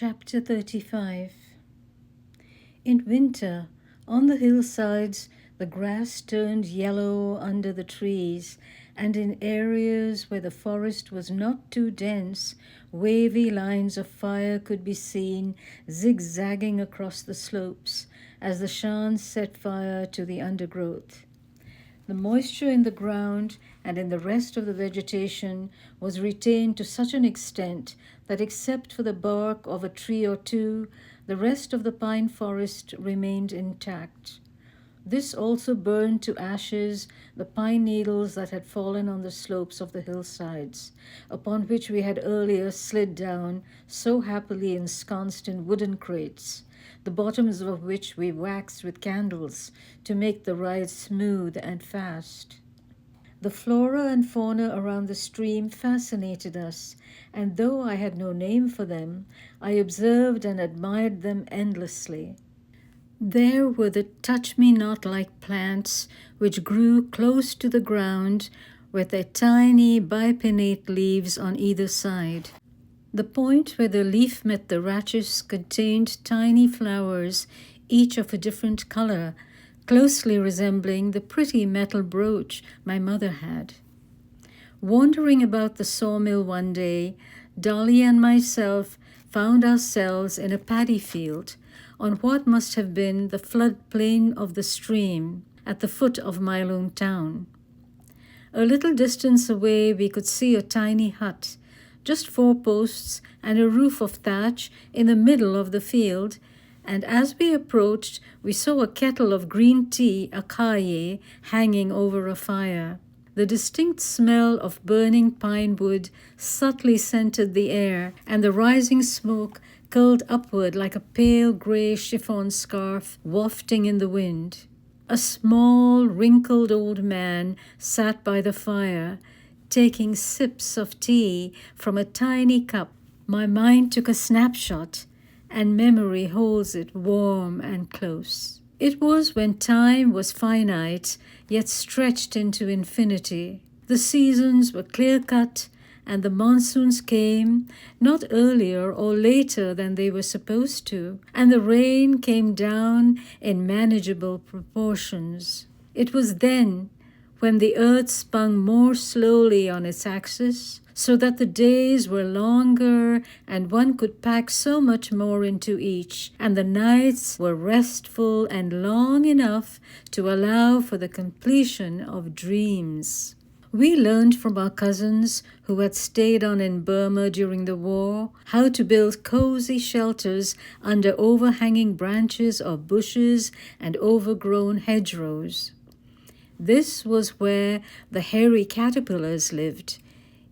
Chapter 35. In winter, on the hillsides, the grass turned yellow under the trees, and in areas where the forest was not too dense, wavy lines of fire could be seen zigzagging across the slopes as the Shans set fire to the undergrowth. The moisture in the ground and in the rest of the vegetation was retained to such an extent that except for the bark of a tree or two, the rest of the pine forest remained intact. This also burned to ashes the pine needles that had fallen on the slopes of the hillsides, upon which we had earlier slid down, so happily ensconced in wooden crates, the bottoms of which we waxed with candles to make the ride smooth and fast. The flora and fauna around the stream fascinated us, and though I had no name for them, I observed and admired them endlessly. There were the touch-me-not-like plants which grew close to the ground with their tiny bipinnate leaves on either side. The point where the leaf met the rachis contained tiny flowers, each of a different color, closely resembling the pretty metal brooch my mother had. Wandering about the sawmill one day, Dolly and myself found ourselves in a paddy field on what must have been the floodplain of the stream at the foot of Mylone town. A little distance away we could see a tiny hut, just 4 posts and a roof of thatch in the middle of the field, and as we approached, we saw a kettle of green tea, akaye, hanging over a fire. The distinct smell of burning pine wood subtly scented the air, and the rising smoke curled upward like a pale grey chiffon scarf wafting in the wind. A small, wrinkled old man sat by the fire, taking sips of tea from a tiny cup. My mind took a snapshot, and memory holds it warm and close. It was when time was finite, yet stretched into infinity. The seasons were clear-cut, and the monsoons came not earlier or later than they were supposed to, and the rain came down in manageable proportions. It was then when the earth spun more slowly on its axis, so that the days were longer and one could pack so much more into each, and the nights were restful and long enough to allow for the completion of dreams. We learned from our cousins who had stayed on in Burma during the war how to build cozy shelters under overhanging branches of bushes and overgrown hedgerows. This was where the hairy caterpillars lived,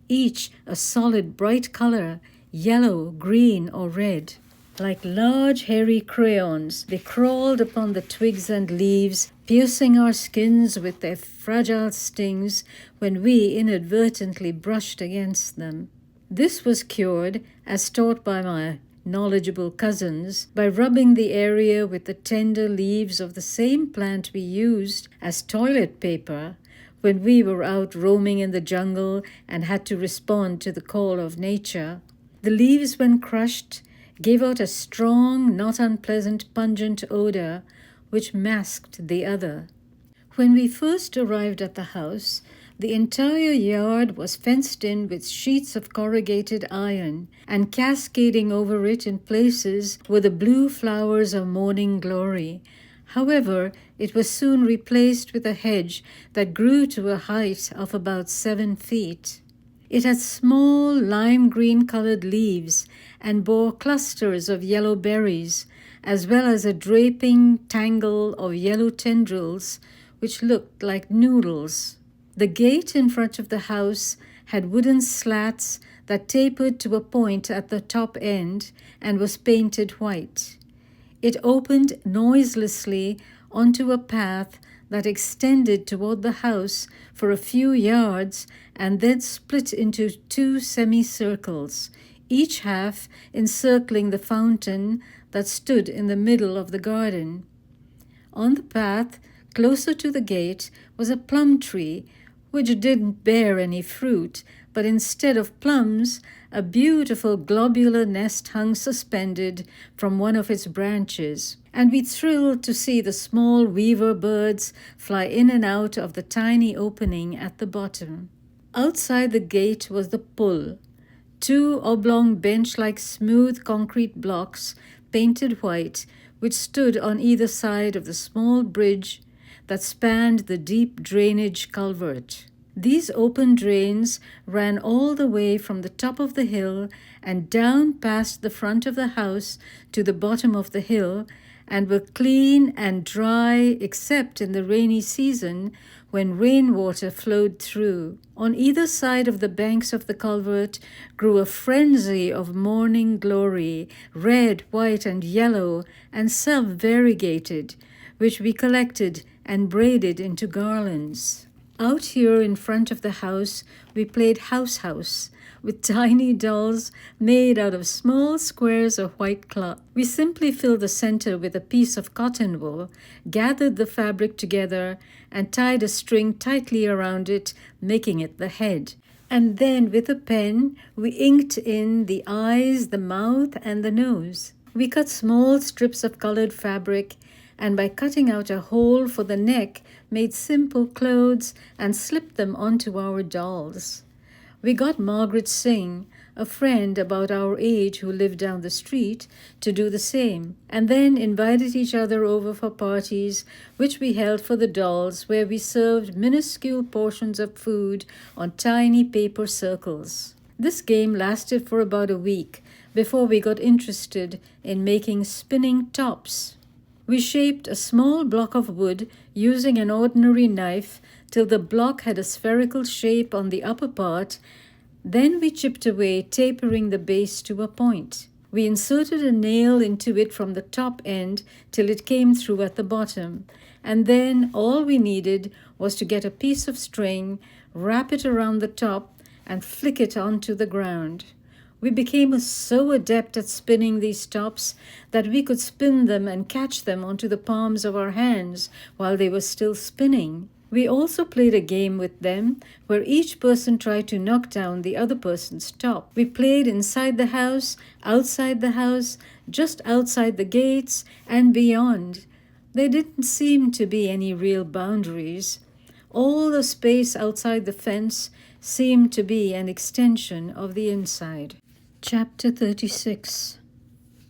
each a solid bright color, yellow, green, or red. Like large hairy crayons, they crawled upon the twigs and leaves, piercing our skins with their fragile stings when we inadvertently brushed against them. This was cured, as taught by my knowledgeable cousins, by rubbing the area with the tender leaves of the same plant we used as toilet paper when we were out roaming in the jungle and had to respond to the call of nature. The leaves, when crushed, gave out a strong, not unpleasant, pungent odor which masked the other. When we first arrived at the house, the entire yard was fenced in with sheets of corrugated iron, and cascading over it in places were the blue flowers of morning glory. However, it was soon replaced with a hedge that grew to a height of about 7 feet. It had small lime-green colored leaves and bore clusters of yellow berries, as well as a draping tangle of yellow tendrils which looked like noodles. The gate in front of the house had wooden slats that tapered to a point at the top end and was painted white. It opened noiselessly onto a path that extended toward the house for a few yards and then split into 2 semicircles, each half encircling the fountain that stood in the middle of the garden. On the path, closer to the gate, was a plum tree which didn't bear any fruit, but instead of plums, a beautiful globular nest hung suspended from one of its branches, and we thrilled to see the small weaver birds fly in and out of the tiny opening at the bottom. Outside the gate was the pull, two oblong bench-like smooth concrete blocks painted white, which stood on either side of the small bridge that spanned the deep drainage culvert. These open drains ran all the way from the top of the hill and down past the front of the house to the bottom of the hill, and were clean and dry except in the rainy season when rainwater flowed through. On either side of the banks of the culvert grew a frenzy of morning glory, red, white, and yellow, and self-variegated, which we collected and braided into garlands. Out here in front of the house, we played house with tiny dolls made out of small squares of white cloth. We simply filled the center with a piece of cotton wool, gathered the fabric together, and tied a string tightly around it, making it the head. And then with a pen, we inked in the eyes, the mouth, and the nose. We cut small strips of colored fabric, and by cutting out a hole for the neck, made simple clothes and slipped them onto our dolls. We got Margaret Singh, a friend about our age who lived down the street, to do the same, and then invited each other over for parties, which we held for the dolls, where we served minuscule portions of food on tiny paper circles. This game lasted for about a week before we got interested in making spinning tops. We shaped a small block of wood using an ordinary knife till the block had a spherical shape on the upper part. Then we chipped away, tapering the base to a point. We inserted a nail into it from the top end till it came through at the bottom, and then all we needed was to get a piece of string, wrap it around the top, and flick it onto the ground. We became so adept at spinning these tops that we could spin them and catch them onto the palms of our hands while they were still spinning. We also played a game with them where each person tried to knock down the other person's top. We played inside the house, outside the house, just outside the gates, and beyond. There didn't seem to be any real boundaries. All the space outside the fence seemed to be an extension of the inside. Chapter 36.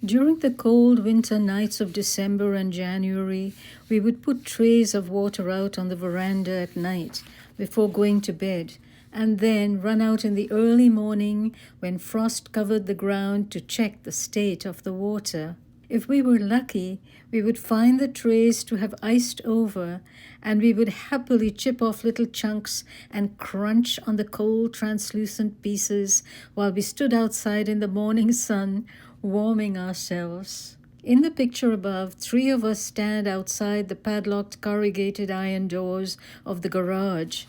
During the cold winter nights of December and January, we would put trays of water out on the veranda at night before going to bed, and then run out in the early morning when frost covered the ground to check the state of the water. If we were lucky, we would find the trays to have iced over, and we would happily chip off little chunks and crunch on the cold, translucent pieces while we stood outside in the morning sun, warming ourselves. In the picture above, 3 of us stand outside the padlocked corrugated iron doors of the garage,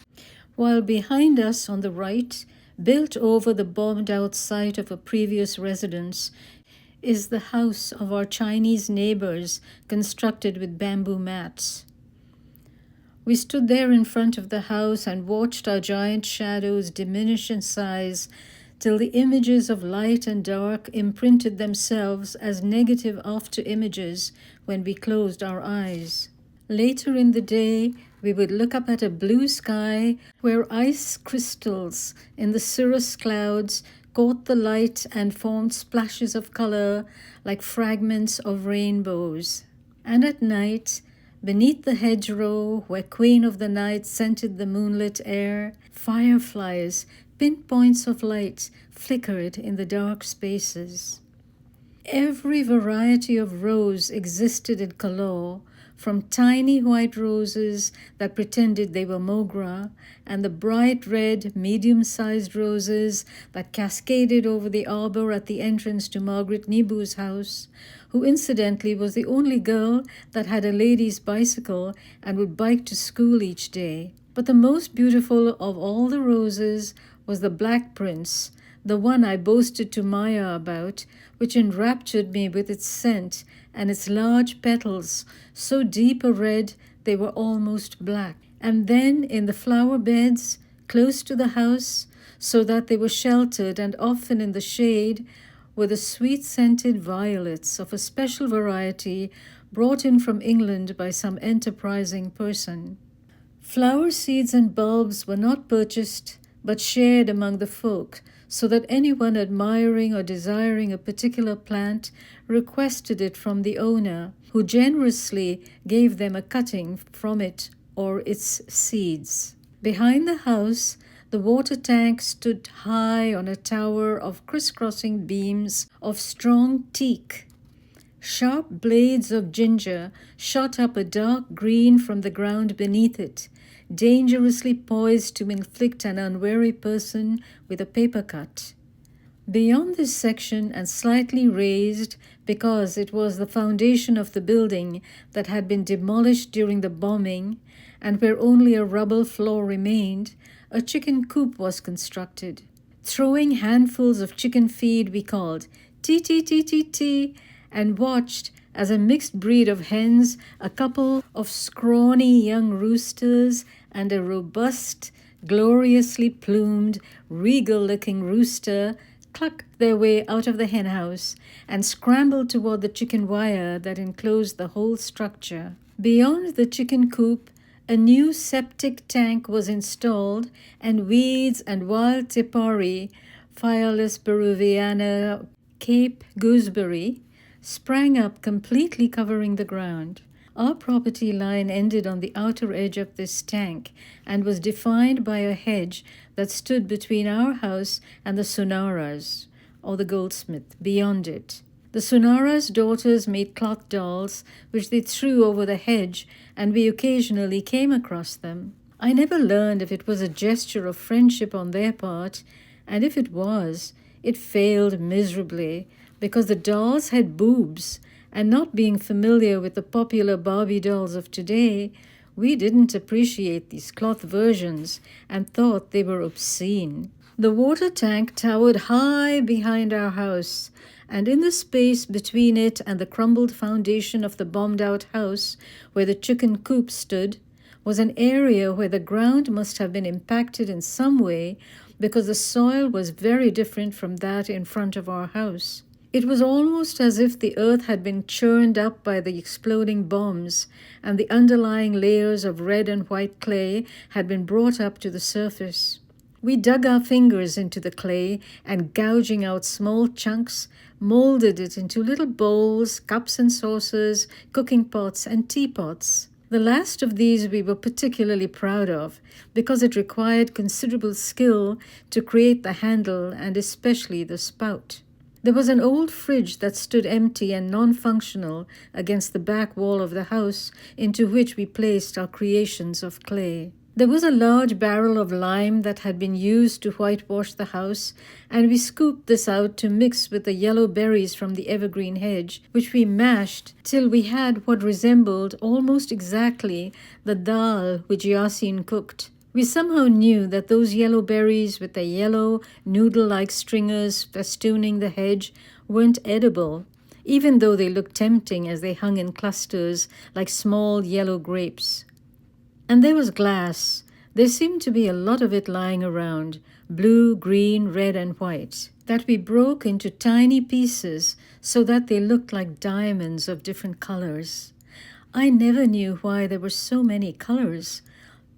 while behind us on the right, built over the bombed-out site of a previous residence, is the house of our Chinese neighbors, constructed with bamboo mats. We stood there in front of the house and watched our giant shadows diminish in size till the images of light and dark imprinted themselves as negative after images when we closed our eyes. Later in the day, we would look up at a blue sky where ice crystals in the cirrus clouds caught the light and formed splashes of color like fragments of rainbows. And at night, beneath the hedgerow where Queen of the Night scented the moonlit air, fireflies, pinpoints of light, flickered in the dark spaces. Every variety of rose existed in Kalor, from tiny white roses that pretended they were mogra, and the bright red, medium-sized roses that cascaded over the arbor at the entrance to Margaret Nebu's house, who incidentally was the only girl that had a lady's bicycle and would bike to school each day. But the most beautiful of all the roses was the Black Prince, the one I boasted to Maya about, which enraptured me with its scent and its large petals, so deep a red they were almost black. And then in the flower beds, close to the house, so that they were sheltered, and often in the shade were the sweet-scented violets of a special variety brought in from England by some enterprising person. Flower seeds and bulbs were not purchased but shared among the folk, so that anyone admiring or desiring a particular plant requested it from the owner, who generously gave them a cutting from it or its seeds. Behind the house, the water tank stood high on a tower of crisscrossing beams of strong teak. Sharp blades of ginger shot up a dark green from the ground beneath it, dangerously poised to inflict an unwary person with a paper cut. Beyond this section, and slightly raised because it was the foundation of the building that had been demolished during the bombing, and where only a rubble floor remained, a chicken coop was constructed. Throwing handfuls of chicken feed, we called "Tee-tee-tee-tee-tee," and watched as a mixed breed of hens, a couple of scrawny young roosters, and a robust, gloriously plumed, regal-looking rooster clucked their way out of the henhouse and scrambled toward the chicken wire that enclosed the whole structure. Beyond the chicken coop, a new septic tank was installed, and weeds and wild tipari, Phyllus peruviana, Cape gooseberry, sprang up, completely covering the ground. Our property line ended on the outer edge of this tank and was defined by a hedge that stood between our house and the Sunaras, or the goldsmith, beyond it. The Sunaras' daughters made cloth dolls, which they threw over the hedge, and we occasionally came across them. I never learned if it was a gesture of friendship on their part, and if it was, it failed miserably, because the dolls had boobs, and not being familiar with the popular Barbie dolls of today, we didn't appreciate these cloth versions and thought they were obscene. The water tank towered high behind our house, and in the space between it and the crumbled foundation of the bombed-out house where the chicken coop stood was an area where the ground must have been impacted in some way, because the soil was very different from that in front of our house. It was almost as if the earth had been churned up by the exploding bombs, and the underlying layers of red and white clay had been brought up to the surface. We dug our fingers into the clay and, gouging out small chunks, molded it into little bowls, cups and saucers, cooking pots and teapots. The last of these we were particularly proud of, because it required considerable skill to create the handle and especially the spout. There was an old fridge that stood empty and non-functional against the back wall of the house, into which we placed our creations of clay. There was a large barrel of lime that had been used to whitewash the house, and we scooped this out to mix with the yellow berries from the evergreen hedge, which we mashed till we had what resembled almost exactly the dal which Yasin cooked. We somehow knew that those yellow berries with the yellow, noodle-like stringers festooning the hedge weren't edible, even though they looked tempting as they hung in clusters like small yellow grapes. And there was glass. There seemed to be a lot of it lying around, blue, green, red, and white, that we broke into tiny pieces so that they looked like diamonds of different colors. I never knew why there were so many colors.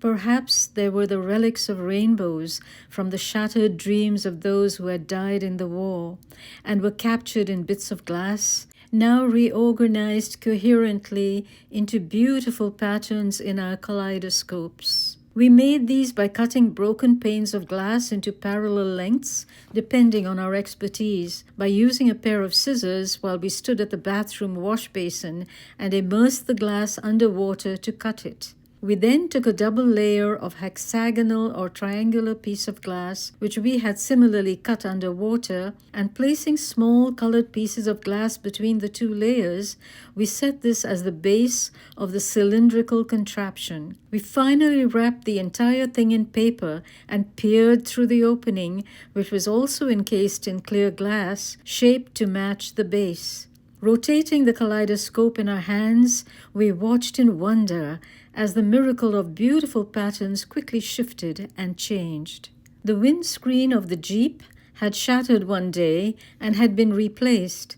Perhaps they were the relics of rainbows from the shattered dreams of those who had died in the war and were captured in bits of glass, now reorganized coherently into beautiful patterns in our kaleidoscopes. We made these by cutting broken panes of glass into parallel lengths, depending on our expertise, by using a pair of scissors while we stood at the bathroom wash basin and immersed the glass under water to cut it. We then took a double layer of hexagonal or triangular piece of glass, which we had similarly cut under water, and placing small colored pieces of glass between the two layers, we set this as the base of the cylindrical contraption. We finally wrapped the entire thing in paper and peered through the opening, which was also encased in clear glass, shaped to match the base. Rotating the kaleidoscope in our hands, we watched in wonder as the miracle of beautiful patterns quickly shifted and changed. The windscreen of the Jeep had shattered one day and had been replaced,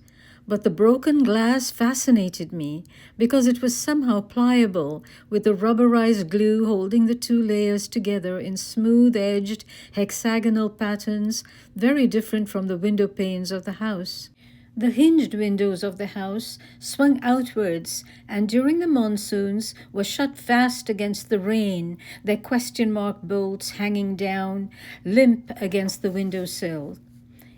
but the broken glass fascinated me because it was somehow pliable, with the rubberized glue holding the two layers together in smooth-edged hexagonal patterns very different from the window panes of the house. The hinged windows of the house swung outwards and during the monsoons were shut fast against the rain, their question-mark bolts hanging down, limp against the windowsill.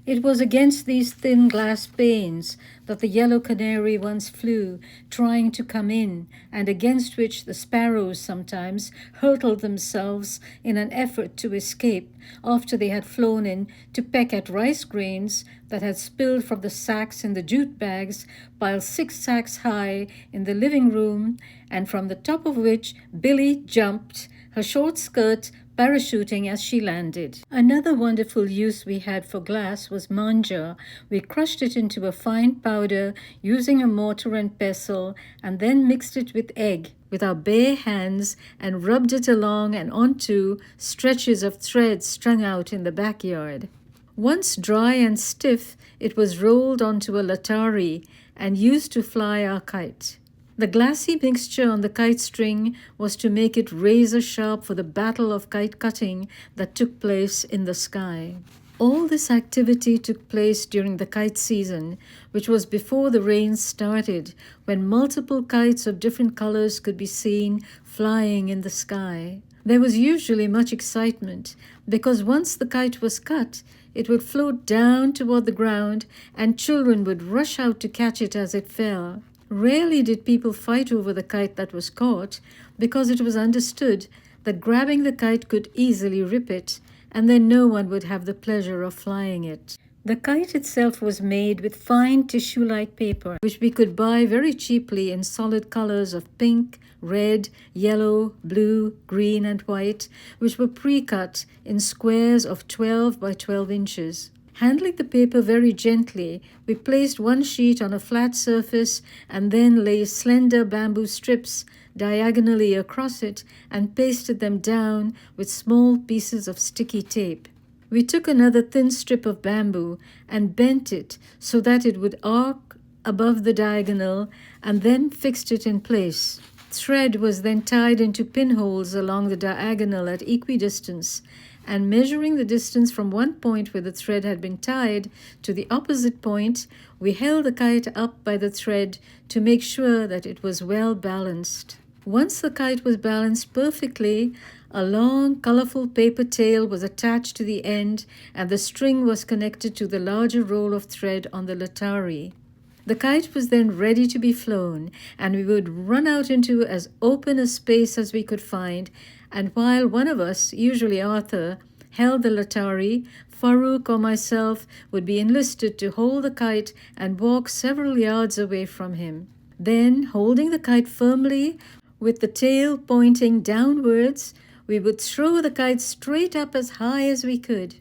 It was against these thin glass panes that the yellow canary once flew, trying to come in, and against which the sparrows sometimes hurtled themselves in an effort to escape after they had flown in to peck at rice grains that had spilled from the sacks in the jute bags piled 6 sacks high in the living room, and from the top of which Billy jumped, her short skirt parachuting as she landed. Another wonderful use we had for glass was manja. We crushed it into a fine powder using a mortar and pestle and then mixed it with egg with our bare hands and rubbed it along and onto stretches of thread strung out in the backyard. Once dry and stiff, it was rolled onto a latari and used to fly our kite. The glassy mixture on the kite string was to make it razor sharp for the battle of kite cutting that took place in the sky. All this activity took place during the kite season, which was before the rains started, when multiple kites of different colors could be seen flying in the sky. There was usually much excitement, because once the kite was cut, it would float down toward the ground, and children would rush out to catch it as it fell. Rarely did people fight over the kite that was caught, because it was understood that grabbing the kite could easily rip it, and then no one would have the pleasure of flying it. The kite itself was made with fine tissue-like paper, which we could buy very cheaply in solid colors of pink, red, yellow, blue, green, and white, which were pre-cut in squares of 12 by 12 inches. Handling the paper very gently, we placed one sheet on a flat surface and then laid slender bamboo strips diagonally across it and pasted them down with small pieces of sticky tape. We took another thin strip of bamboo and bent it so that it would arc above the diagonal and then fixed it in place. Thread was then tied into pinholes along the diagonal at equidistance, and measuring the distance from one point where the thread had been tied to the opposite point, we held the kite up by the thread to make sure that it was well balanced. Once the kite was balanced perfectly, a long, colorful paper tail was attached to the end, and the string was connected to the larger roll of thread on the latari. The kite was then ready to be flown, and we would run out into as open a space as we could find, and while one of us, usually Arthur, held the latari, Farouk or myself would be enlisted to hold the kite and walk several yards away from him. Then, holding the kite firmly, with the tail pointing downwards, we would throw the kite straight up as high as we could.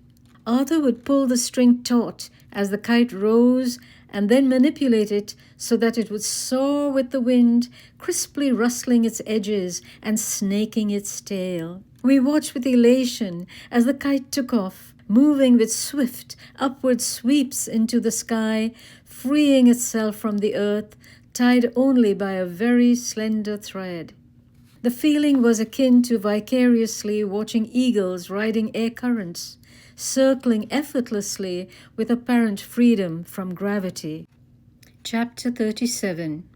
Arthur would pull the string taut as the kite rose and then manipulate it so that it would soar with the wind, crisply rustling its edges and snaking its tail. We watched with elation as the kite took off, moving with swift upward sweeps into the sky, freeing itself from the earth, tied only by a very slender thread. The feeling was akin to vicariously watching eagles riding air currents, circling effortlessly with apparent freedom from gravity. Chapter 37.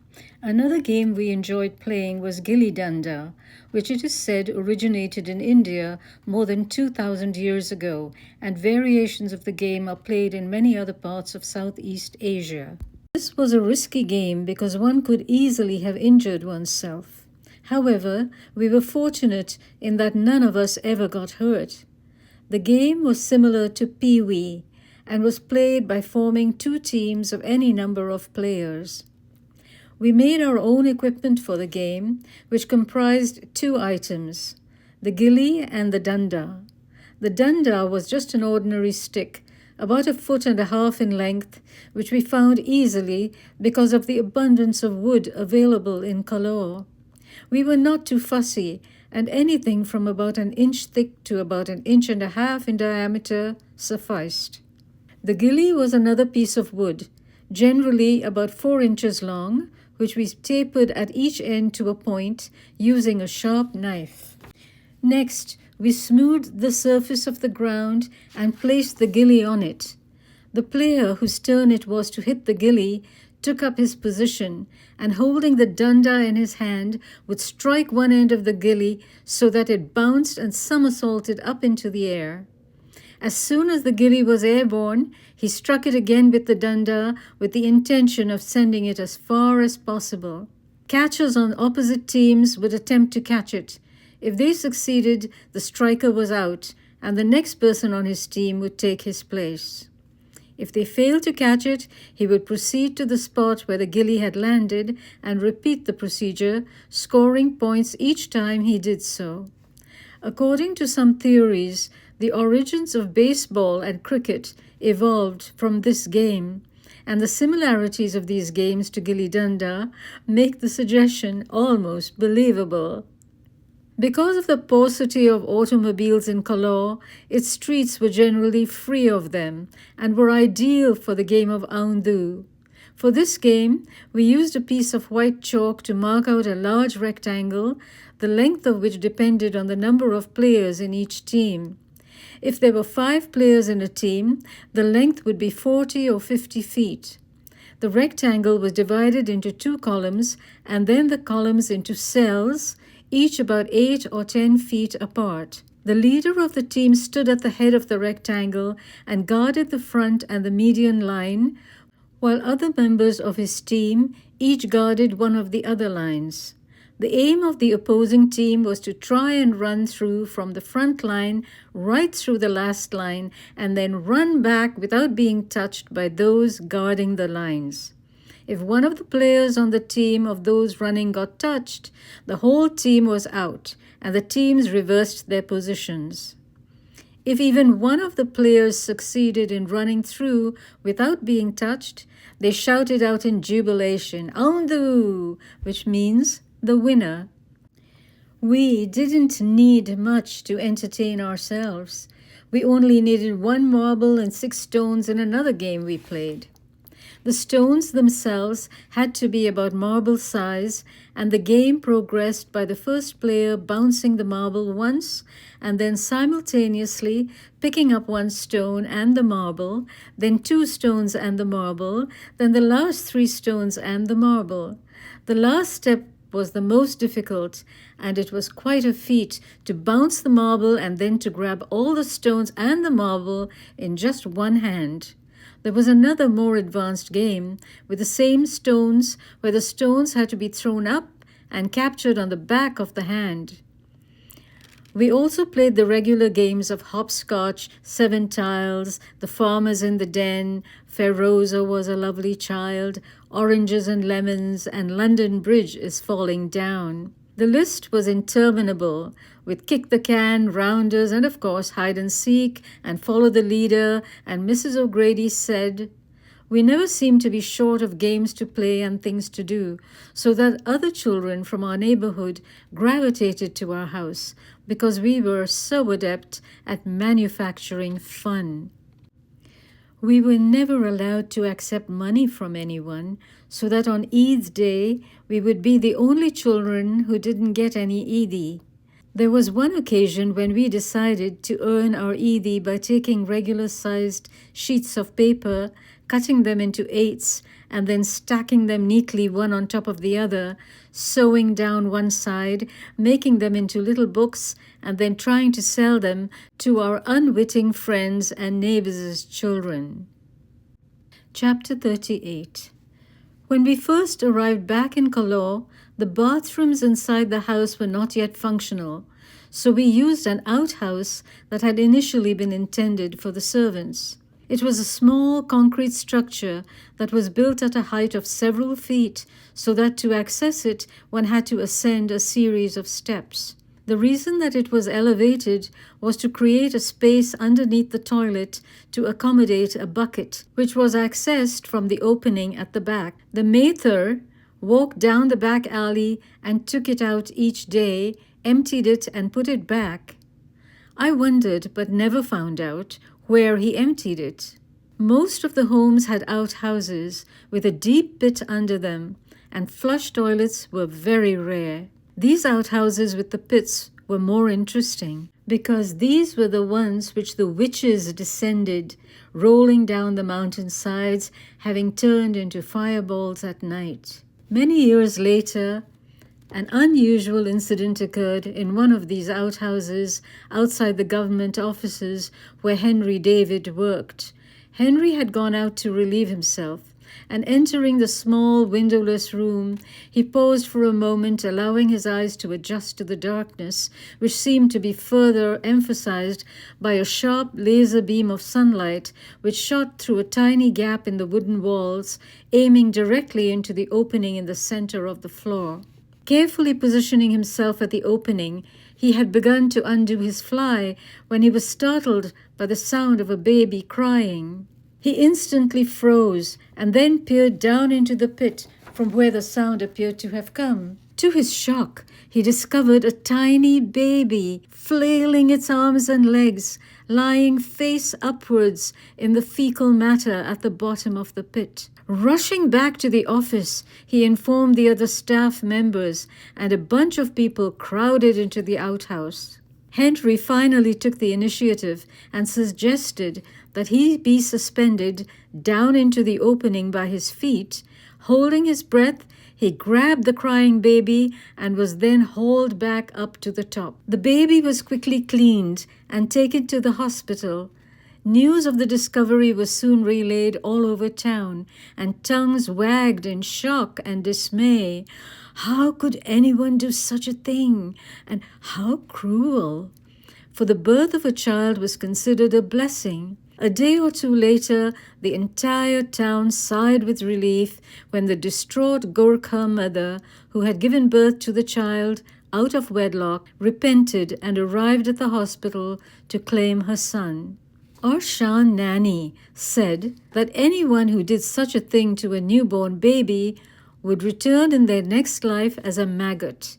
Another game we enjoyed playing was Gilli Danda, which it is said originated in India more than 2,000 years ago, and variations of the game are played in many other parts of Southeast Asia. This was a risky game because one could easily have injured oneself. However, we were fortunate in that none of us ever got hurt. The game was similar to Pee-wee and was played by forming 2 teams of any number of players. We made our own equipment for the game, which comprised 2 items, the gilli and the danda. The danda was just an ordinary stick, about 1.5 feet in length, which we found easily because of the abundance of wood available in Kalor. We were not too fussy, and anything from about an inch thick to about an inch and a half in diameter sufficed. The gilly was another piece of wood, generally about 4 inches long, which we tapered at each end to a point using a sharp knife. Next, we smoothed the surface of the ground and placed the gilly on it. The player whose turn it was to hit the gilly took up his position and, holding the dunda in his hand, would strike one end of the gilly so that it bounced and somersaulted up into the air. As soon as the gilly was airborne, he struck it again with the dunda with the intention of sending it as far as possible. Catchers on opposite teams would attempt to catch it. If they succeeded, the striker was out, and the next person on his team would take his place. If they failed to catch it, he would proceed to the spot where the gilly had landed and repeat the procedure, scoring points each time he did so. According to some theories, the origins of baseball and cricket evolved from this game, and the similarities of these games to gilly dunda make the suggestion almost believable. Because of the paucity of automobiles in Kalor, its streets were generally free of them and were ideal for the game of Aundu. For this game, we used a piece of white chalk to mark out a large rectangle, the length of which depended on the number of players in each team. If there were 5 players in a team, the length would be 40 or 50 feet. The rectangle was divided into 2 columns and then the columns into cells, each about 8 or 10 feet apart. The leader of the team stood at the head of the rectangle and guarded the front and the median line, while other members of his team each guarded one of the other lines. The aim of the opposing team was to try and run through from the front line right through the last line and then run back without being touched by those guarding the lines. If one of the players on the team of those running got touched, the whole team was out, and the teams reversed their positions. If even one of the players succeeded in running through without being touched, they shouted out in jubilation, "Aundu," which means the winner. We didn't need much to entertain ourselves. We only needed 1 marble and 6 stones in another game we played. The stones themselves had to be about marble size, and the game progressed by the first player bouncing the marble once and then simultaneously picking up 1 stone and the marble, then 2 stones and the marble, then the last 3 stones and the marble. The last step was the most difficult, and it was quite a feat to bounce the marble and then to grab all the stones and the marble in just 1 hand. There was another more advanced game with the same stones where the stones had to be thrown up and captured on the back of the hand. We also played the regular games of hopscotch, 7 tiles, the farmers in the den, Feroza was a lovely child, oranges and lemons, and London Bridge is falling down. The list was interminable, with kick the can, rounders, and of course hide and seek, and follow the leader, and Mrs. O'Grady said, "We never seemed to be short of games to play and things to do, so that other children from our neighborhood gravitated to our house, because we were so adept at manufacturing fun." We were never allowed to accept money from anyone, so that on Eid's day, we would be the only children who didn't get any Eidi. There was one occasion when we decided to earn our Eidi by taking regular-sized sheets of paper, cutting them into 8s, and then stacking them neatly one on top of the other, sewing down one side, making them into little books, and then trying to sell them to our unwitting friends and neighbors' children. Chapter 38. When we first arrived back in Kalor, the bathrooms inside the house were not yet functional, so we used an outhouse that had initially been intended for the servants. It was a small concrete structure that was built at a height of several feet, so that to access it one had to ascend a series of steps. The reason that it was elevated was to create a space underneath the toilet to accommodate a bucket, which was accessed from the opening at the back. The mater walked down the back alley and took it out each day, emptied it, and put it back. I wondered, but never found out, where he emptied it. Most of the homes had outhouses with a deep pit under them, and flush toilets were very rare. These outhouses with the pits were more interesting, because these were the ones which the witches descended, rolling down the mountain sides, having turned into fireballs at night. Many years later, an unusual incident occurred in one of these outhouses outside the government offices where Henry David worked. Henry had gone out to relieve himself, and entering the small windowless room, he paused for a moment, allowing his eyes to adjust to the darkness, which seemed to be further emphasized by a sharp laser beam of sunlight which shot through a tiny gap in the wooden walls, aiming directly into the opening in the center of the floor. Carefully positioning himself at the opening, he had begun to undo his fly when he was startled by the sound of a baby crying. He instantly froze and then peered down into the pit from where the sound appeared to have come. To his shock, he discovered a tiny baby flailing its arms and legs, lying face upwards in the fecal matter at the bottom of the pit. Rushing back to the office, he informed the other staff members, and a bunch of people crowded into the outhouse. Henry finally took the initiative and suggested that he be suspended down into the opening by his feet. Holding his breath, he grabbed the crying baby and was then hauled back up to the top. The baby was quickly cleaned and taken to the hospital. News of the discovery was soon relayed all over town, and tongues wagged in shock and dismay. How could anyone do such a thing? And how cruel! For the birth of a child was considered a blessing. A day or two later, the entire town sighed with relief when the distraught Gorkha mother, who had given birth to the child out of wedlock, repented and arrived at the hospital to claim her son. Our Shan nanny said that anyone who did such a thing to a newborn baby would return in their next life as a maggot,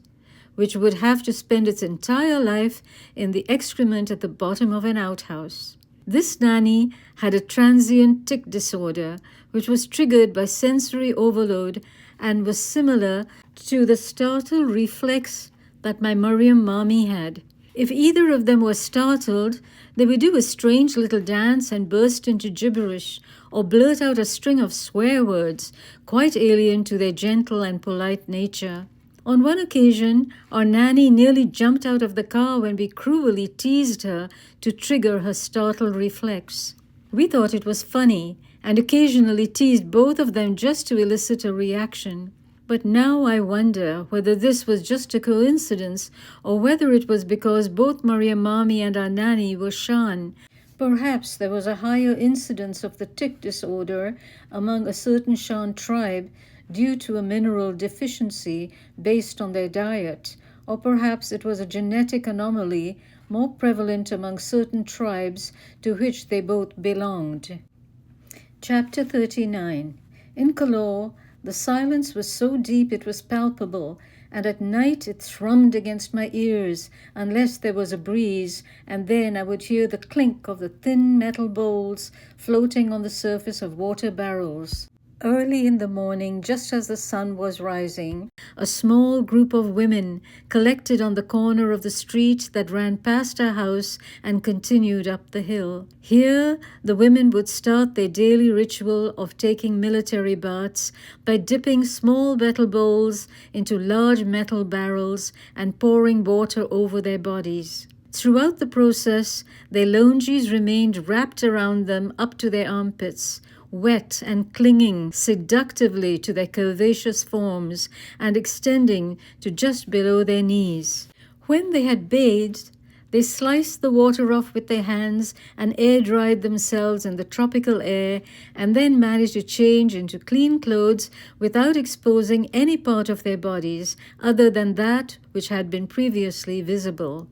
which would have to spend its entire life in the excrement at the bottom of an outhouse. This nanny had a transient tic disorder, which was triggered by sensory overload and was similar to the startle reflex that my Mariam Mami had. If either of them were startled, they would do a strange little dance and burst into gibberish or blurt out a string of swear words, quite alien to their gentle and polite nature. On one occasion, our nanny nearly jumped out of the car when we cruelly teased her to trigger her startle reflex. We thought it was funny and occasionally teased both of them just to elicit a reaction. But now I wonder whether this was just a coincidence or whether it was because both Maria Mami and our nanny were Shan. Perhaps there was a higher incidence of the tic disorder among a certain Shan tribe due to a mineral deficiency based on their diet, or perhaps it was a genetic anomaly more prevalent among certain tribes to which they both belonged. Chapter 39. In Kalor, the silence was so deep it was palpable, and at night it thrummed against my ears unless there was a breeze, and then I would hear the clink of the thin metal bowls floating on the surface of water barrels. Early in the morning, just as the sun was rising, a small group of women collected on the corner of the street that ran past our house and continued up the hill. Here, the women would start their daily ritual of taking military baths by dipping small metal bowls into large metal barrels and pouring water over their bodies. Throughout the process, their lunges remained wrapped around them up to their armpits, wet and clinging seductively to their curvaceous forms and extending to just below their knees. When they had bathed, they sliced the water off with their hands and air-dried themselves in the tropical air, and then managed to change into clean clothes without exposing any part of their bodies other than that which had been previously visible.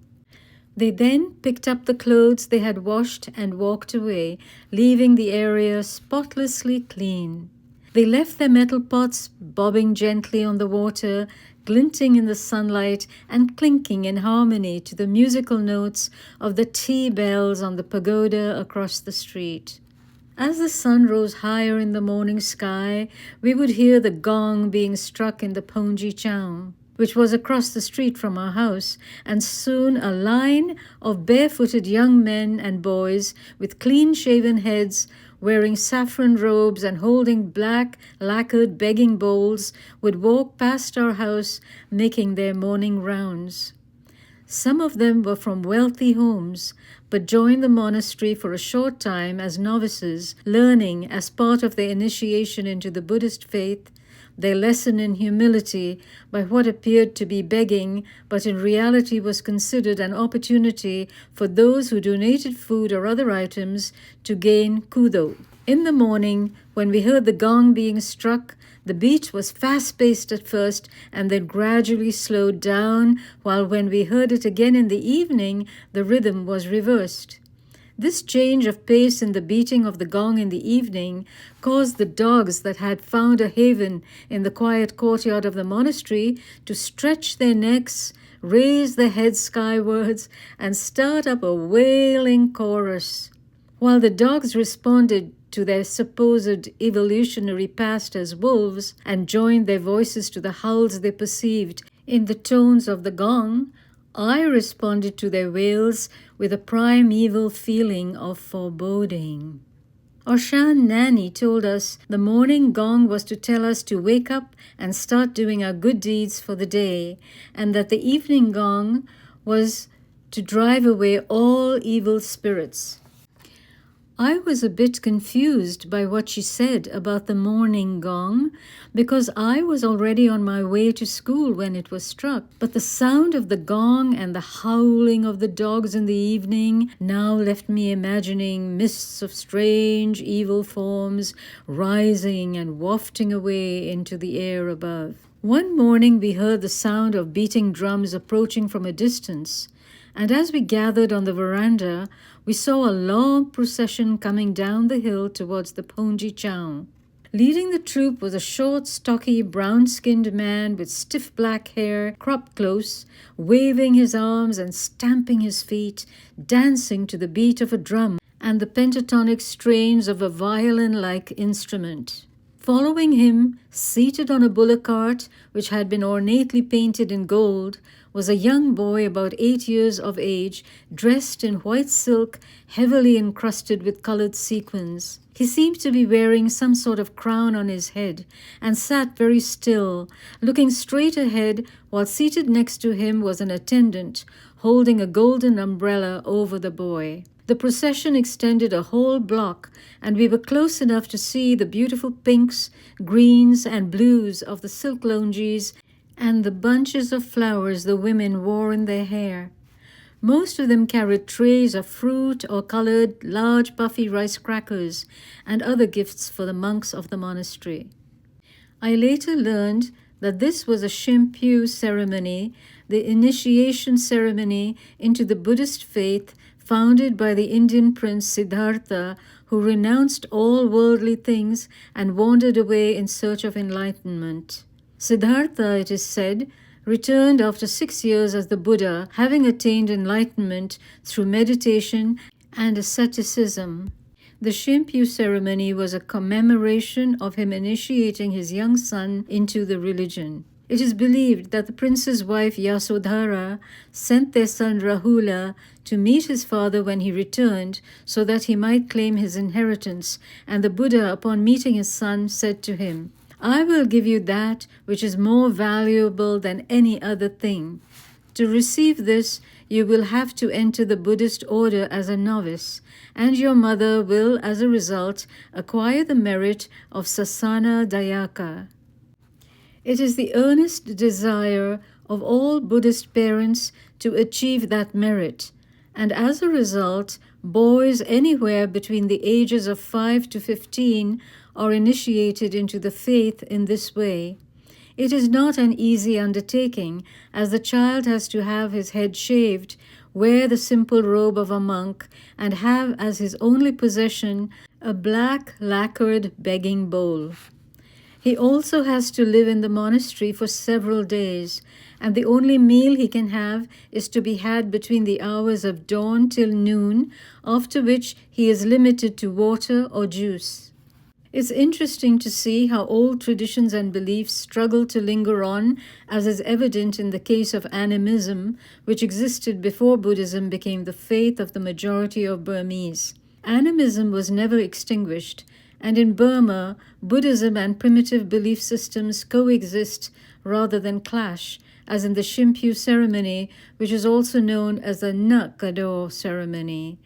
They then picked up the clothes they had washed and walked away, leaving the area spotlessly clean. They left their metal pots bobbing gently on the water, glinting in the sunlight and clinking in harmony to the musical notes of the tea bells on the pagoda across the street. As the sun rose higher in the morning sky, we would hear the gong being struck in the Ponji Chau, which was across the street from our house, and soon a line of barefooted young men and boys with clean-shaven heads, wearing saffron robes and holding black lacquered begging bowls, would walk past our house, making their morning rounds. Some of them were from wealthy homes, but joined the monastery for a short time as novices, learning, as part of their initiation into the Buddhist faith, their lesson in humility by what appeared to be begging, but in reality was considered an opportunity for those who donated food or other items to gain kudo. In the morning, when we heard the gong being struck, the beat was fast-paced at first and then gradually slowed down, while when we heard it again in the evening, the rhythm was reversed. This change of pace in the beating of the gong in the evening caused the dogs that had found a haven in the quiet courtyard of the monastery to stretch their necks, raise their heads skywards, and start up a wailing chorus. While the dogs responded to their supposed evolutionary past as wolves and joined their voices to the howls they perceived in the tones of the gong, I responded to their wails with a primeval feeling of foreboding. Our Shan Nanny told us the morning gong was to tell us to wake up and start doing our good deeds for the day, and that the evening gong was to drive away all evil spirits. I was a bit confused by what she said about the morning gong because I was already on my way to school when it was struck. But the sound of the gong and the howling of the dogs in the evening now left me imagining mists of strange evil forms rising and wafting away into the air above. One morning we heard the sound of beating drums approaching from a distance, and as we gathered on the veranda, we saw a long procession coming down the hill towards the Ponji Chau. Leading the troop was a short, stocky, brown-skinned man with stiff black hair cropped close, waving his arms and stamping his feet, dancing to the beat of a drum and the pentatonic strains of a violin-like instrument. Following him, seated on a bullock cart, which had been ornately painted in gold, was a young boy about 8 years of age, dressed in white silk, heavily encrusted with colored sequins. He seemed to be wearing some sort of crown on his head, and sat very still, looking straight ahead, while seated next to him was an attendant, holding a golden umbrella over the boy. The procession extended a whole block, and we were close enough to see the beautiful pinks, greens, and blues of the silk longies and the bunches of flowers the women wore in their hair. Most of them carried trays of fruit or colored large puffy rice crackers and other gifts for the monks of the monastery. I later learned that this was a Shimpyu ceremony, the initiation ceremony into the Buddhist faith founded by the Indian prince Siddhartha, who renounced all worldly things and wandered away in search of enlightenment. Siddhartha, it is said, returned after 6 years as the Buddha, having attained enlightenment through meditation and asceticism. The Shimpyu ceremony was a commemoration of him initiating his young son into the religion. It is believed that the prince's wife Yasodhara sent their son Rahula to meet his father when he returned so that he might claim his inheritance, and the Buddha, upon meeting his son, said to him, "I will give you that which is more valuable than any other thing. To receive this, you will have to enter the Buddhist order as a novice, and your mother will, as a result, acquire the merit of Sasana Dayaka." It is the earnest desire of all Buddhist parents to achieve that merit, and as a result, boys anywhere between the ages of 5 to 15 are initiated into the faith in this way. It is not an easy undertaking, as the child has to have his head shaved, wear the simple robe of a monk, and have as his only possession a black lacquered begging bowl. He also has to live in the monastery for several days, and the only meal he can have is to be had between the hours of dawn till noon, after which he is limited to water or juice. It's interesting to see how old traditions and beliefs struggle to linger on, as is evident in the case of animism, which existed before Buddhism became the faith of the majority of Burmese. Animism was never extinguished, and in Burma, Buddhism and primitive belief systems coexist rather than clash, as in the Shimpyu ceremony, which is also known as the Nakado ceremony.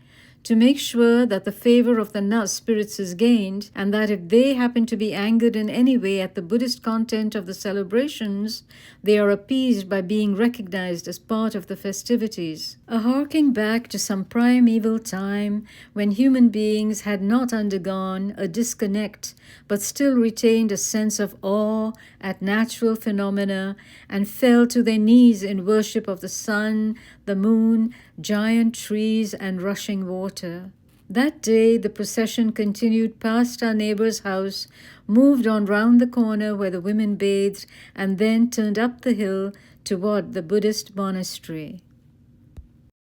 To make sure that the favor of the Na spirits is gained, and that if they happen to be angered in any way at the Buddhist content of the celebrations, they are appeased by being recognized as part of the festivities. A harking back to some primeval time when human beings had not undergone a disconnect, but still retained a sense of awe at natural phenomena and fell to their knees in worship of the sun, the moon, giant trees, and rushing water. That day, the procession continued past our neighbor's house, moved on round the corner where the women bathed, and then turned up the hill toward the Buddhist monastery.